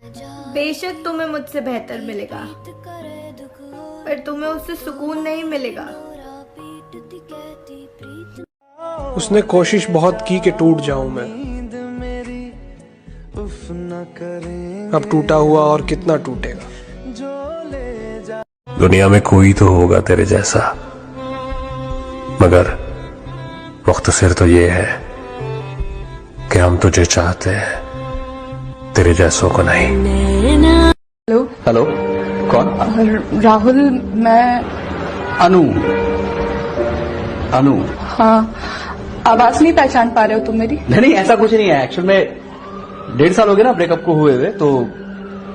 बेशक तुम्हें मुझसे बेहतर मिलेगा, पर तुम्हें उससे सुकून नहीं मिलेगा। उसने कोशिश बहुत की कि टूट जाऊं मैं, अब टूटा हुआ और कितना टूटेगा। दुनिया में कोई तो होगा तेरे जैसा, मगर मुख्तसर तो ये है कि हम तुझे चाहते हैं, तेरे जैसों को नहीं। हेलो हेलो, कौन? राहुल, मैं अनु। अनु? हाँ, आवाज नहीं पहचान पा रहे हो तुम मेरी? नहीं, ऐसा कुछ नहीं है। एक्चुअल में 1.5 साल हो गए ना ब्रेकअप को हुए हुए, तो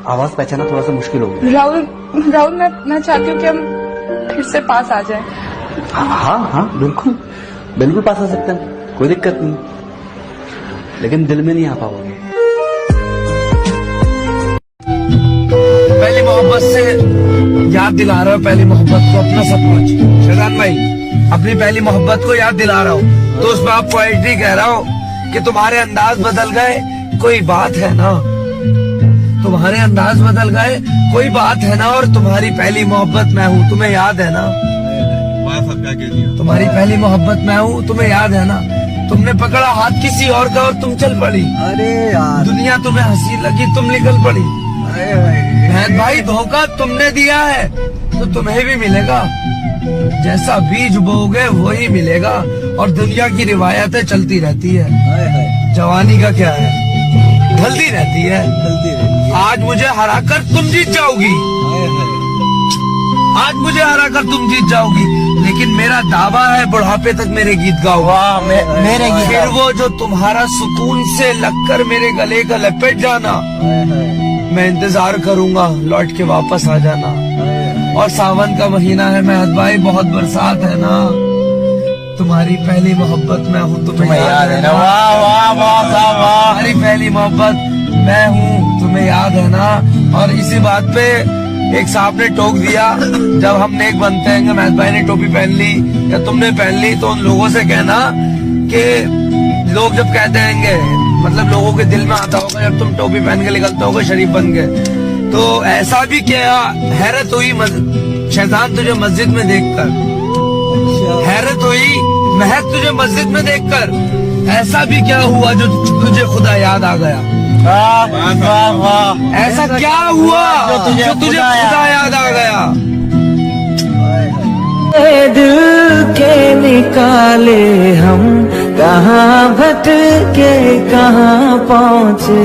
आवाज पहचाना थोड़ा सा मुश्किल हो गया। राहुल, मैं चाहती हूँ कि हम फिर से पास आ जाएं। हाँ, बिल्कुल पास आ सकते हैं, कोई दिक्कत नहीं, लेकिन दिल में नहीं आ पाओगे। पहली मोहब्बत से याद दिला रहा हूँ, पहली मोहब्बत को, अपना सब कुछ। शहजाद भाई, अपनी पहली मोहब्बत को याद दिला रहा हूँ, तो उसमें आप पोएट्री कह रहा हूँ कि तुम्हारे अंदाज बदल गए, कोई बात है ना। तुम्हारे अंदाज बदल गए, कोई बात है ना। और तुम्हारी पहली मोहब्बत मैं हूँ, तुम्हें याद है ना। तुम्हारी पहली मोहब्बत मैं हूँ, तुम्हें याद है ना। तुमने पकड़ा हाथ किसी और का और तुम चल पड़ी। अरे यार, दुनिया तुम्हें हंसी लगी, तुम निकल पड़ी। मेहद भाई, धोखा तुमने दिया है तो तुम्हें भी मिलेगा। जैसा बीज बोओगे वही मिलेगा। और दुनिया की रिवायतें चलती रहती है, जवानी का क्या है, ढलती रहती है। आज मुझे हराकर तुम जीत जाओगी, आज मुझे हराकर तुम जीत जाओगी, लेकिन मेरा दावा है बुढ़ापे तक मेरे गीत गाओगे। मेरे गीत। फिर वो जो तुम्हारा सुकून से लगकर मेरे गले का लपेट जाना, मैं इंतजार करूंगा, लौट के वापस आ जाना। और सावन का महीना है मेहद भाई, बहुत बरसात है ना। तुम्हारी पहली मोहब्बत मैं हूँ, तुम्हें याद है ना। वाह वाह वाह वाह, तुम्हारी पहली मोहब्बत मैं हूँ, तुम्हें याद है ना। और इसी बात पे एक साहब ने टोक दिया, जब हम नेक बनते हैं, मेहद भाई ने टोपी पहन ली या तुमने पहन ली, तो उन लोगों से कहना कि लोग जब कहते हैं, मतलब लोगों के दिल में आता होगा जब तुम टोपी पहन के निकलते होगे शरीफ बन के, तो ऐसा भी क्या हैरत हुई शैतान तुझे मस्जिद में देखकर, हैरत हुई महक तुझे मस्जिद में देखकर, ऐसा भी क्या हुआ जो तुझे खुदा याद आ गया। वाह वाह, ऐसा क्या हुआ जो तुझे खुदा याद आ गया। दिल के निकाले हम, कहाँ भटके कहाँ पहुँचे।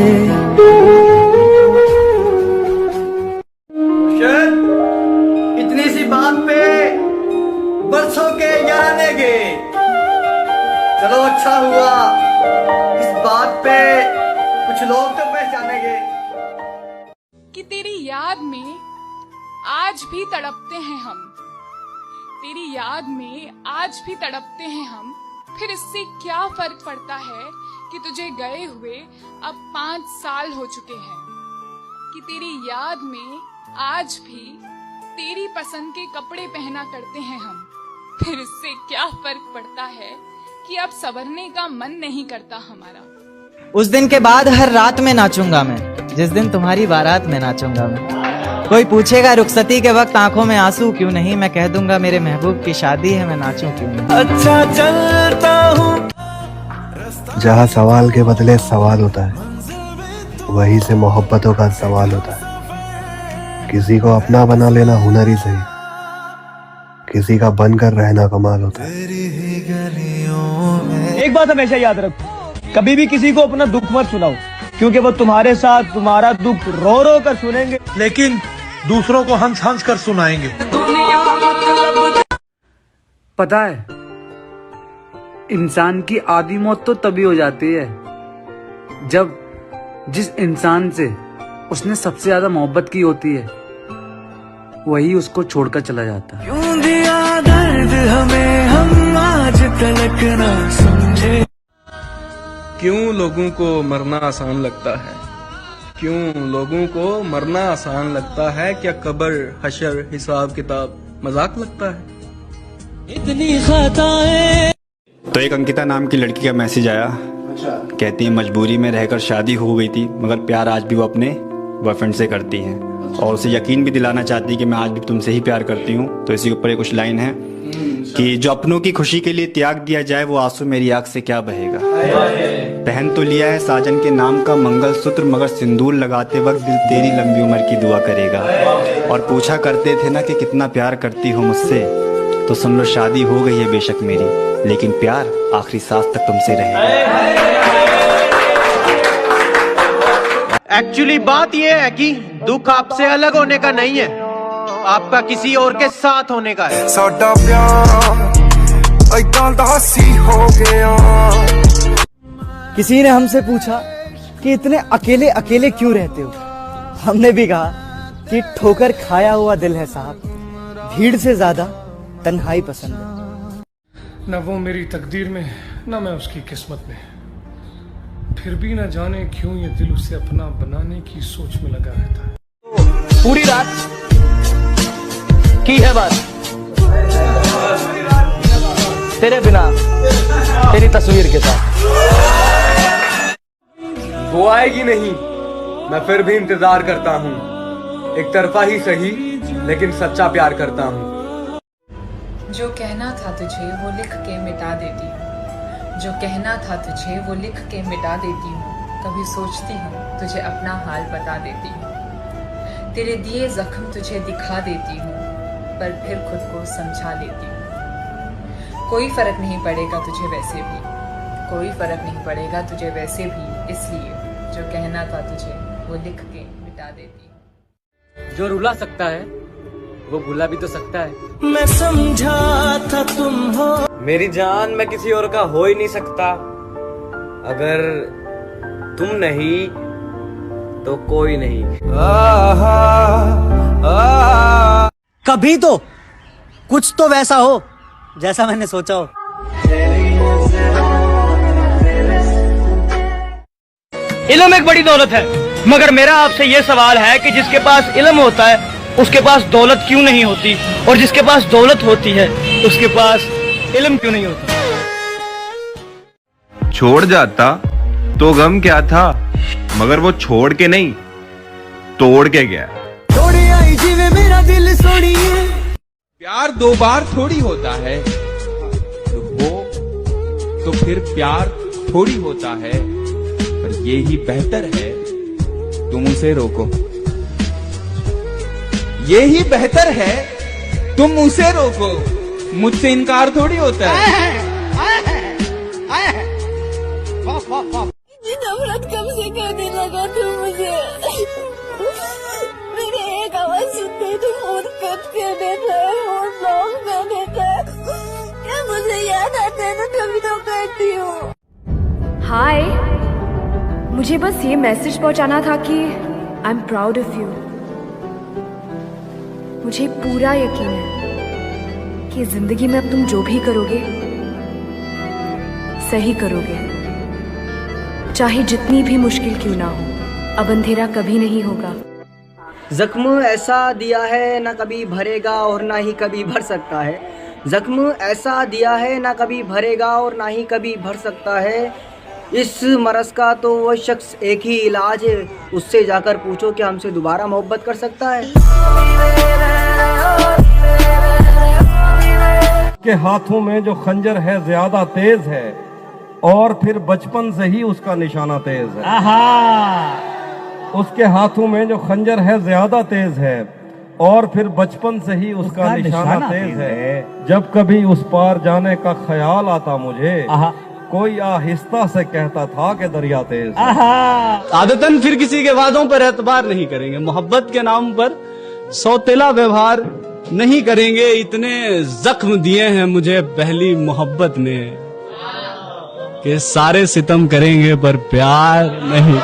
इतनी सी बात पे बरसों के याराने गए। चलो अच्छा हुआ, इस बात पे कुछ लोग तो पहचानेंगे कि तेरी याद में आज भी तड़पते हैं हम, तेरी याद में आज भी तड़पते हैं हम। फिर इससे क्या फर्क पड़ता है कि तुझे गए हुए अब 5 साल हो चुके हैं, कि तेरी याद में आज भी तेरी पसंद के कपड़े पहना करते हैं हम। फिर इससे क्या फर्क पड़ता है कि अब संवरने का मन नहीं करता हमारा। उस दिन के बाद हर रात में नाचूंगा मैं, जिस दिन तुम्हारी बारात में नाचूंगा मैं। कोई पूछेगा रुखसती के वक्त आंखों में आंसू क्यों नहीं, मैं कह दूंगा मेरे महबूब की शादी है, मैं नाचूं क्यों नहीं। अच्छा चलता हूँ। जहाँ सवाल के बदले सवाल होता है, वहीं से मोहब्बतों का सवाल होता है। किसी को अपना बना लेना हुनर ही सही, किसी का बनकर रहना कमाल होता है। एक बात हमेशा याद रखो, कभी भी किसी को अपना दुख मत सुनाओ, क्योंकि वो तुम्हारे साथ तुम्हारा दुख रो रो कर सुनेंगे, लेकिन दूसरों को हंस हंस कर सुनाएंगे। पता है, इंसान की आधी मौत तो तभी हो जाती है जब जिस इंसान से उसने सबसे ज्यादा मोहब्बत की होती है वही उसको छोड़कर चला जाता है। क्यों दिया दर्द हमें, हम आज तलक ना समझे। क्यों लोगों को मरना आसान लगता है, क्यों लोगों को मरना आसान लगता है। क्या कब्र, हशर, हिसाब किताब मजाक लगता है। इतनी खताएं। तो एक अंकिता नाम की लड़की का मैसेज आया, कहती है मजबूरी में रहकर शादी हो गई थी, मगर प्यार आज भी वो अपने बॉयफ्रेंड से करती हैं और उसे यकीन भी दिलाना चाहती है कि मैं आज भी तुमसे ही प्यार करती हूँ। तो इसी के ऊपर ये कुछ लाइन है कि जो अपनों की खुशी के लिए त्याग दिया जाए वो आंसू मेरी आंख से क्या बहेगा। पहन तो लिया है साजन के नाम का मंगलसूत्र, मगर सिंदूर लगाते वक्त दिल तेरी लंबी उम्र की दुआ करेगा। और पूछा करते थे ना कि कितना प्यार करती हो मुझसे, तो सुन लो शादी हो गई है बेशक मेरी, लेकिन प्यार आखिरी सांस तक तुमसे रहेगा। एक्चुअली बात यह है कि दुख आपसे अलग होने का नहीं है, आपका किसी और के साथ होने का है। साडा प्यार इदां दा सी हो गया। किसी ने हमसे पूछा कि इतने अकेले अकेले क्यों रहते हो। हमने भी कहा कि ठोकर खाया हुआ दिल है साहब, भीड़ से ज्यादा तन्हाई पसंद है। न वो मेरी तकदीर में, न मैं उसकी किस्मत में, फिर भी न जाने क्यों ये दिल उसे अपना बनाने की सोच में लगा रहता है। पूरी रात की है बात, तेरे बिना तेरी तस्वीर के साथ। वो आएगी नहीं, मैं फिर भी इंतजार करता हूँ। एक तरफा ही सही लेकिन सच्चा प्यार करता हूँ। जो कहना था तुझे वो लिख के मिटा देती हूँ, जो कहना था तुझे वो लिख के मिटा देती हूँ। कभी सोचती हूँ तुझे अपना हाल बता देती हूँ, तेरे दिए जख्म तुझे दिखा देती हूँ, पर फिर खुद को समझा लेती हूँ। कोई फर्क नहीं पड़ेगा तुझे वैसे भी, कोई फर्क नहीं पड़ेगा तुझे वैसे भी, इसलिए जो कहना था तुझे वो लिख के मिटा देती हूँ। जो रुला सकता है वो भुला भी तो सकता है। मैं समझा था तुम हो मेरी जान, मैं किसी और का हो ही नहीं सकता। अगर तुम नहीं तो कोई नहीं। कभी तो कुछ तो वैसा हो जैसा मैंने सोचा हो। इल्म एक बड़ी दौलत है, मगर मेरा आपसे ये सवाल है कि जिसके पास इल्म होता है उसके पास दौलत क्यों नहीं होती, और जिसके पास दौलत होती है उसके पास इल्म क्यों नहीं होता। छोड़ जाता तो गम क्या था, मगर वो छोड़ के नहीं तोड़ के गया। मेरा दिल सोनिए। प्यार दो बार थोड़ी होता है, तो फिर प्यार थोड़ी होता है, पर ये ही बेहतर है तुम उसे रोको। ये ही बेहतर है तुम उसे रोको, मुझसे इनकार थोड़ी होता है। नफरत कब से करने लगा तू मुझे? मेरे एक आवाज सुनते ही तू फोन कट कर देता है, फोन ब्लॉक कर देता है। क्या मुझे याद आता है ना कभी तो करती हूँ। हाय, मुझे बस ये मैसेज पहुंचाना था कि I am proud of you. मुझे पूरा यकीन है कि जिंदगी में अब तुम जो भी करोगे सही करोगे, चाहे जितनी भी मुश्किल क्यों ना हो। अब अंधेरा कभी नहीं होगा। जख्म ऐसा दिया है ना कभी भरेगा और ना ही कभी भर सकता है। जख्म ऐसा दिया है ना कभी भरेगा और ना ही कभी भर सकता है। इस मरज़ का तो वह शख्स एक ही इलाज है, उससे जाकर पूछो कि हमसे दोबारा मोहब्बत कर सकता है। के हाथों में जो खंजर है ज्यादा तेज है, और फिर बचपन से ही उसका निशाना तेज है। उसके हाथों में जो खंजर है ज्यादा तेज है, और फिर बचपन से ही उसका निशाना तेज है। जब कभी उस पार जाने का ख्याल आता मुझे, कोई आहिस्ता से कहता था कि दरिया तेज है। आदतन फिर किसी के वादों पर एतबार नहीं करेंगे, मोहब्बत के नाम पर सौतेला व्यवहार नहीं करेंगे। इतने जख्म दिए हैं मुझे पहली मोहब्बत ने कि सारे सितम करेंगे पर प्यार नहीं।